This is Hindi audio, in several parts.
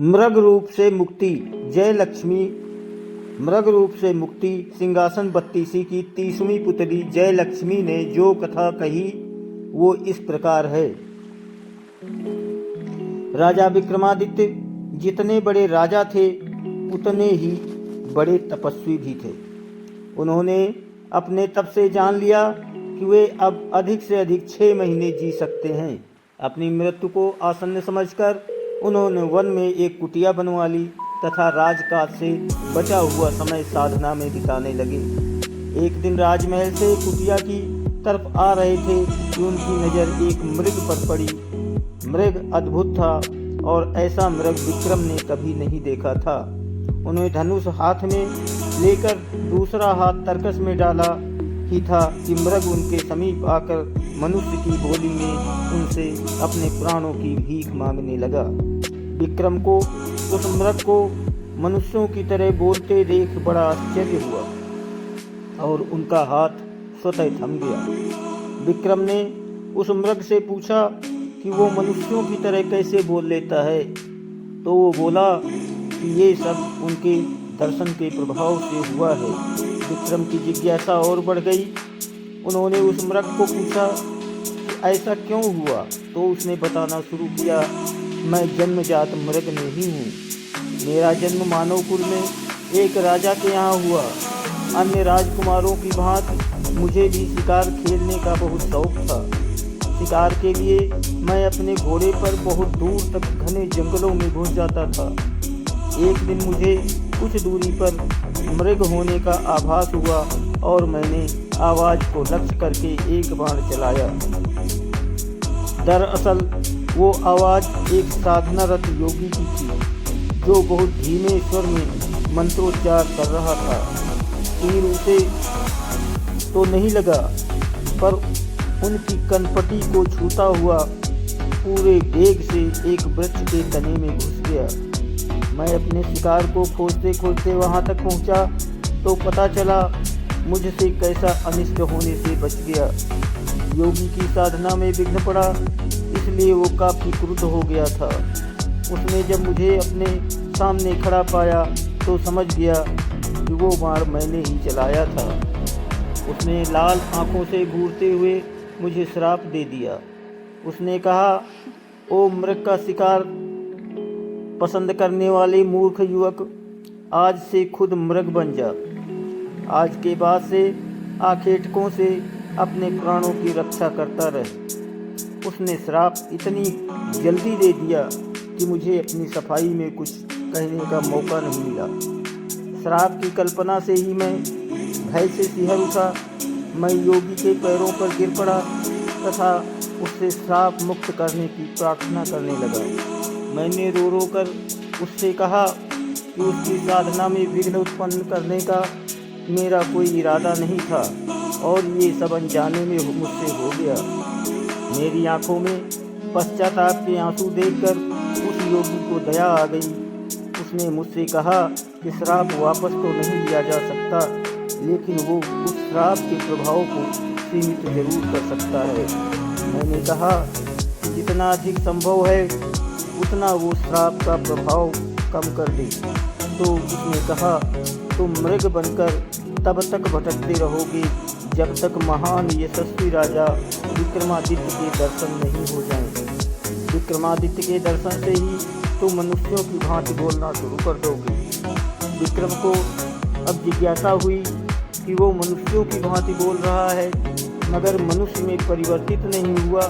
मृग रूप से मुक्ति। जय लक्ष्मी। मृग रूप से मुक्ति। सिंहासन बत्तीसी की 30वीं पुतली जय लक्ष्मी ने जो कथा कही वो इस प्रकार है। राजा विक्रमादित्य जितने बड़े राजा थे उतने ही बड़े तपस्वी भी थे। उन्होंने अपने तप से जान लिया कि वे अब अधिक से अधिक 6 महीने जी सकते हैं। अपनी मृत्यु को आसन्न समझकर उन्होंने वन में एक कुटिया बनवा ली तथा राजकाज से बचा हुआ समय साधना में बिताने लगे। एक दिन राजमहल से कुटिया की तरफ आ रहे थे कि उनकी नज़र एक मृग पर पड़ी। मृग अद्भुत था और ऐसा मृग विक्रम ने कभी नहीं देखा था। उन्हें धनुष हाथ में लेकर दूसरा हाथ तरकस में डाला ही था कि मृग उनके समीप आकर मनुष्य की बोली में उनसे अपने प्राणों की भीख मांगने लगा। विक्रम को उस मृग को मनुष्यों की तरह बोलते देख बड़ा आश्चर्य हुआ और उनका हाथ स्वतः थम गया। विक्रम ने उस मृग से पूछा कि वो मनुष्यों की तरह कैसे बोल लेता है, तो वो बोला कि ये सब उनके दर्शन के प्रभाव से हुआ है। विक्रम की जिज्ञासा और बढ़ गई। उन्होंने उस मृग को पूछा कि ऐसा क्यों हुआ, तो उसने बताना शुरू किया, मैं जन्मजात मृग नहीं हूँ। मेरा जन्म मानव कुल में एक राजा के यहाँ हुआ। अन्य राजकुमारों की भांति मुझे भी शिकार खेलने का बहुत शौक था। शिकार के लिए मैं अपने घोड़े पर बहुत दूर तक घने जंगलों में घुस जाता था। एक दिन मुझे कुछ दूरी पर मृग होने का आभास हुआ और मैंने आवाज़ को लक्ष्य करके एक बाण चलाया। दरअसल वो आवाज़ एक साधनारत योगी की थी जो बहुत धीमे स्वर में मंत्रोच्चार कर रहा था। तीर उसे तो नहीं लगा पर उनकी कनपटी को छूता हुआ पूरे वेग से एक वृक्ष के तने में घुस गया। मैं अपने शिकार को खोजते खोजते वहां तक पहुंचा तो पता चला मुझसे कैसा अनिष्ट होने से बच गया। योगी की साधना में विघ्न पड़ा, इसलिए वो काफ़ी क्रुद्ध हो गया था। उसने जब मुझे अपने सामने खड़ा पाया तो समझ गया कि वो बाण मैंने ही चलाया था। उसने लाल आंखों से घूरते हुए मुझे श्राप दे दिया। उसने कहा, ओ मृग का शिकार पसंद करने वाले मूर्ख युवक, आज से खुद मृग बन जा। आज के बाद से आखेटकों से अपने प्राणों की रक्षा करता रह। उसने श्राप इतनी जल्दी दे दिया कि मुझे अपनी सफाई में कुछ कहने का मौका नहीं मिला। श्राप की कल्पना से ही मैं भय से सिहर उठा। मैं योगी के पैरों पर गिर पड़ा तथा उससे श्राप मुक्त करने की प्रार्थना करने लगा। मैंने रो रो कर उससे कहा कि उसकी साधना में विघ्न उत्पन्न करने का मेरा कोई इरादा नहीं था और ये सब अनजाने में मुझसे हो गया। मेरी आंखों में पश्चाताप के आंसू देखकर उस योगी को दया आ गई। उसने मुझसे कहा कि श्राप वापस तो नहीं लिया जा सकता, लेकिन वो उस श्राप के प्रभाव को सीमित जरूर कर सकता है। मैंने कहा जितना अधिक संभव है उतना वो श्राप का प्रभाव कम कर दे। तो उसने कहा, तुम मृग बनकर तब तक भटकते रहोगे जब तक महान यशस्वी राजा विक्रमादित्य के दर्शन नहीं हो जाएंगे। विक्रमादित्य के दर्शन से ही तुम मनुष्यों की भांति बोलना शुरू कर दोगे। विक्रम को अब जिज्ञासा हुई कि वो मनुष्यों की भांति बोल रहा है मगर मनुष्य में परिवर्तित नहीं हुआ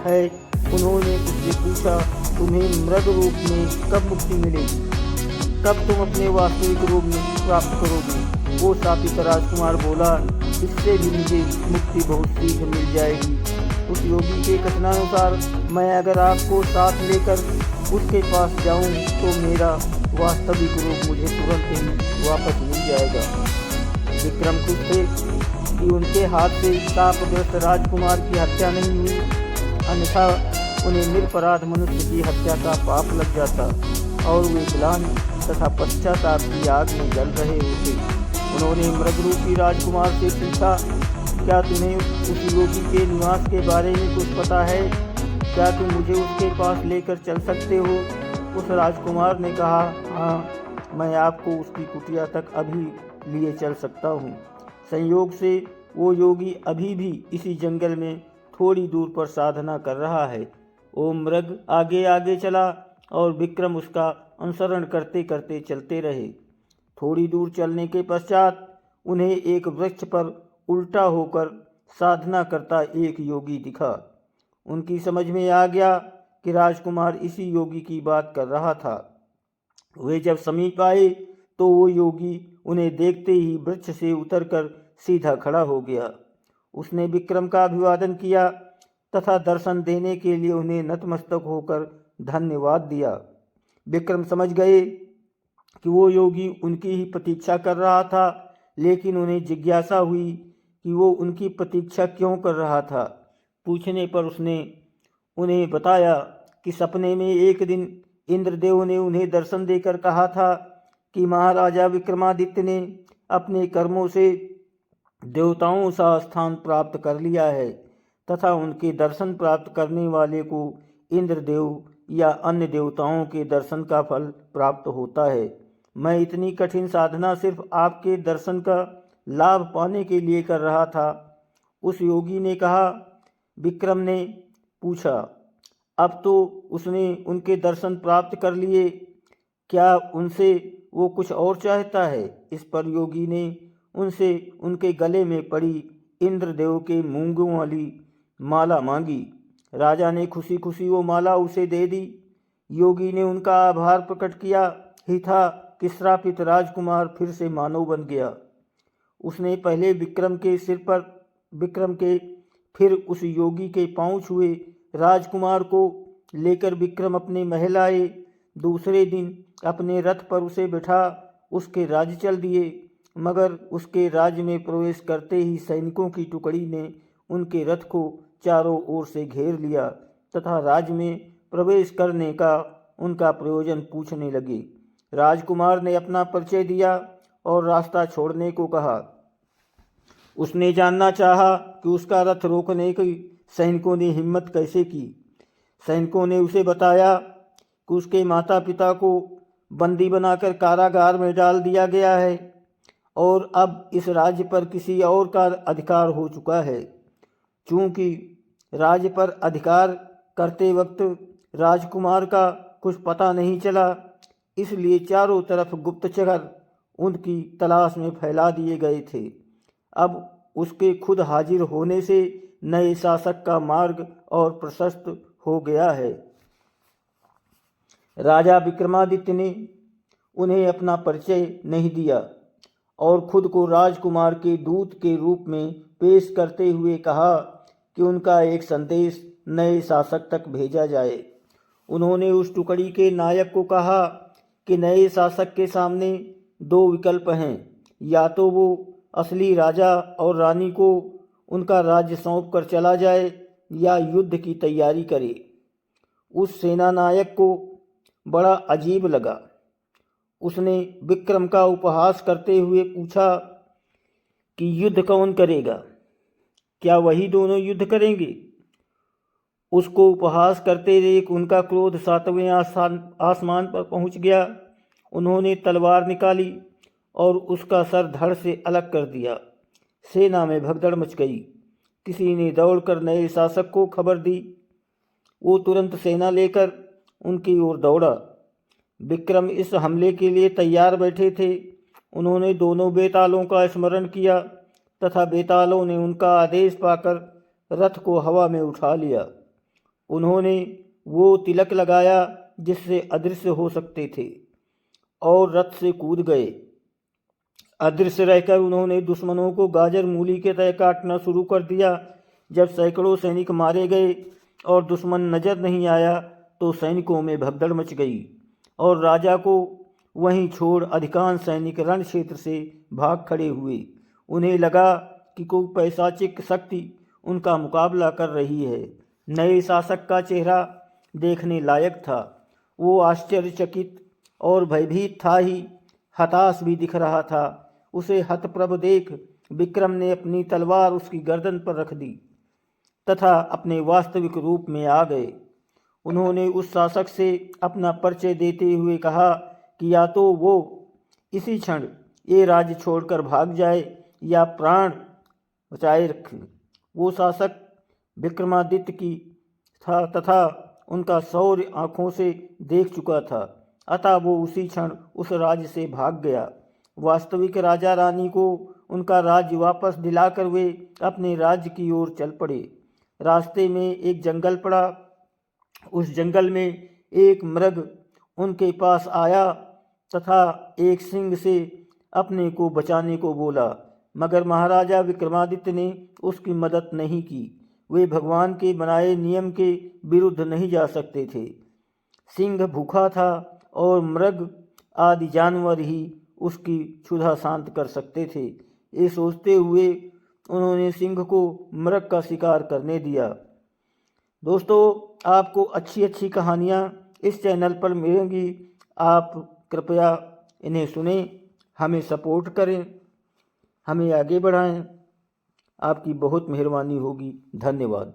है। उन्होंने उससे पूछा, तुम्हें मृग रूप में कब मुक्ति मिलेगी, कब तुम अपने वास्तविक रूप में प्राप्त करोगे? वो शापित राजकुमार बोला, इससे भी मुझे मुक्ति बहुत शीघ्र मिल जाएगी। उस योगी के कथनानुसार मैं अगर आपको साथ लेकर उसके पास जाऊं तो मेरा वास्तविक रूप मुझे तुरंत ही वापस मिल जाएगा। विक्रम खुश थे कि उनके हाथ से शापग्रस्त राजकुमार की हत्या नहीं हुई, अन्यथा उन्हें निरपराध मनुष्य की हत्या का पाप लग जाता और वे ग्लानि तथा पश्चाताप की आग में जल रहे होते। उन्होंने मृगरूपी राजकुमार से पूछा, क्या तुम्हें उस योगी के निवास के बारे में कुछ पता है? क्या तुम मुझे उसके पास लेकर चल सकते हो? उस राजकुमार ने कहा, हाँ, मैं आपको उसकी कुटिया तक अभी लिए चल सकता हूँ। संयोग से वो योगी अभी भी इसी जंगल में थोड़ी दूर पर साधना कर रहा है। वो मृग आगे आगे चला और विक्रम उसका अनुसरण करते करते चलते रहे। थोड़ी दूर चलने के पश्चात उन्हें एक वृक्ष पर उल्टा होकर साधना करता एक योगी दिखा। उनकी समझ में आ गया कि राजकुमार इसी योगी की बात कर रहा था। वे जब समीप आए तो वो योगी उन्हें देखते ही वृक्ष से उतरकर सीधा खड़ा हो गया। उसने विक्रम का अभिवादन किया तथा दर्शन देने के लिए उन्हें नतमस्तक होकर धन्यवाद दिया। विक्रम समझ गए कि वो योगी उनकी ही प्रतीक्षा कर रहा था, लेकिन उन्हें जिज्ञासा हुई कि वो उनकी प्रतीक्षा क्यों कर रहा था। पूछने पर उसने उन्हें बताया कि सपने में एक दिन इंद्रदेव ने उन्हें दर्शन देकर कहा था कि महाराजा विक्रमादित्य ने अपने कर्मों से देवताओं सा स्थान प्राप्त कर लिया है तथा उनके दर्शन प्राप्त करने वाले को इंद्रदेव या अन्य देवताओं के दर्शन का फल प्राप्त होता है। मैं इतनी कठिन साधना सिर्फ आपके दर्शन का लाभ पाने के लिए कर रहा था। उस योगी ने कहा। विक्रम ने पूछा, अब तो उसने उनके दर्शन प्राप्त कर लिए, क्या उनसे वो कुछ और चाहता है? इस पर योगी ने उनसे उनके गले में पड़ी इंद्रदेव के मूंगों वाली माला मांगी। राजा ने खुशी खुशी वो माला उसे दे दी। योगी ने उनका आभार प्रकट किया ही था कि श्रापित राजकुमार फिर से मानव बन गया। उसने पहले विक्रम के सिर पर विक्रम के फिर उस योगी के पांव छुए। राजकुमार को लेकर विक्रम अपने महल आए। दूसरे दिन अपने रथ पर उसे बिठा उसके राज्य चल दिए, मगर उसके राज्य में प्रवेश करते ही सैनिकों की टुकड़ी ने उनके रथ को चारों ओर से घेर लिया तथा राज्य में प्रवेश करने का उनका प्रयोजन पूछने लगे। राजकुमार ने अपना परिचय दिया और रास्ता छोड़ने को कहा। उसने जानना चाहा कि उसका रथ रोकने की सैनिकों ने हिम्मत कैसे की। सैनिकों ने उसे बताया कि उसके माता पिता को बंदी बनाकर कारागार में डाल दिया गया है और अब इस राज्य पर किसी और का अधिकार हो चुका है। चूँकि राज्य पर अधिकार करते वक्त राजकुमार का कुछ पता नहीं चला, इसलिए चारों तरफ गुप्तचर उनकी तलाश में फैला दिए गए थे। अब उसके खुद हाजिर होने से नए शासक का मार्ग और प्रशस्त हो गया है। राजा विक्रमादित्य ने उन्हें अपना परिचय नहीं दिया और खुद को राजकुमार के दूत के रूप में पेश करते हुए कहा कि उनका एक संदेश नए शासक तक भेजा जाए। उन्होंने उस टुकड़ी के नायक को कहा कि नए शासक के सामने दो विकल्प हैं, या तो वो असली राजा और रानी को उनका राज्य सौंप कर चला जाए या युद्ध की तैयारी करे। उस सेना नायक को बड़ा अजीब लगा। उसने विक्रम का उपहास करते हुए पूछा कि युद्ध कौन करेगा? क्या वही दोनों युद्ध करेंगे? उसको उपहास करते देख उनका क्रोध सातवें आसमान पर पहुंच गया। उन्होंने तलवार निकाली और उसका सर धड़ से अलग कर दिया। सेना में भगदड़ मच गई। किसी ने दौड़कर नए शासक को खबर दी। वो तुरंत सेना लेकर उनकी ओर दौड़ा। विक्रम इस हमले के लिए तैयार बैठे थे। उन्होंने दोनों बेतालों का स्मरण किया तथा बेतालों ने उनका आदेश पाकर रथ को हवा में उठा लिया। उन्होंने वो तिलक लगाया जिससे अदृश्य हो सकते थे और रथ से कूद गए। अदृश्य रहकर उन्होंने दुश्मनों को गाजर मूली के तरह काटना शुरू कर दिया। जब सैकड़ों सैनिक मारे गए और दुश्मन नजर नहीं आया तो सैनिकों में भगदड़ मच गई और राजा को वहीं छोड़ अधिकांश सैनिक रण क्षेत्र से भाग खड़े हुए। उन्हें लगा कि कोई पैशाचिक शक्ति उनका मुकाबला कर रही है। नए शासक का चेहरा देखने लायक था। वो आश्चर्यचकित और भयभीत था ही हताश भी दिख रहा था। उसे हतप्रभ देख विक्रम ने अपनी तलवार उसकी गर्दन पर रख दी तथा अपने वास्तविक रूप में आ गए। उन्होंने उस शासक से अपना परिचय देते हुए कहा कि या तो वो इसी क्षण ये राज्य छोड़कर भाग जाए या प्राण बचाए रखें। वो शासक विक्रमादित्य की था तथा उनका शौर्य आँखों से देख चुका था, अतः वो उसी क्षण उस राज्य से भाग गया। वास्तविक राजा रानी को उनका राज्य वापस दिलाकर वे अपने राज्य की ओर चल पड़े। रास्ते में एक जंगल पड़ा। उस जंगल में एक मृग उनके पास आया तथा एक सिंह से अपने को बचाने को बोला, मगर महाराजा विक्रमादित्य ने उसकी मदद नहीं की। वे भगवान के बनाए नियम के विरुद्ध नहीं जा सकते थे। सिंह भूखा था और मृग आदि जानवर ही उसकी क्षुधा शांत कर सकते थे। ये सोचते हुए उन्होंने सिंह को मृग का शिकार करने दिया। दोस्तों, आपको अच्छी अच्छी कहानियाँ इस चैनल पर मिलेंगी। आप कृपया इन्हें सुनें, हमें सपोर्ट करें, हमें आगे बढ़ाएं। आपकी बहुत मेहरबानी होगी। धन्यवाद।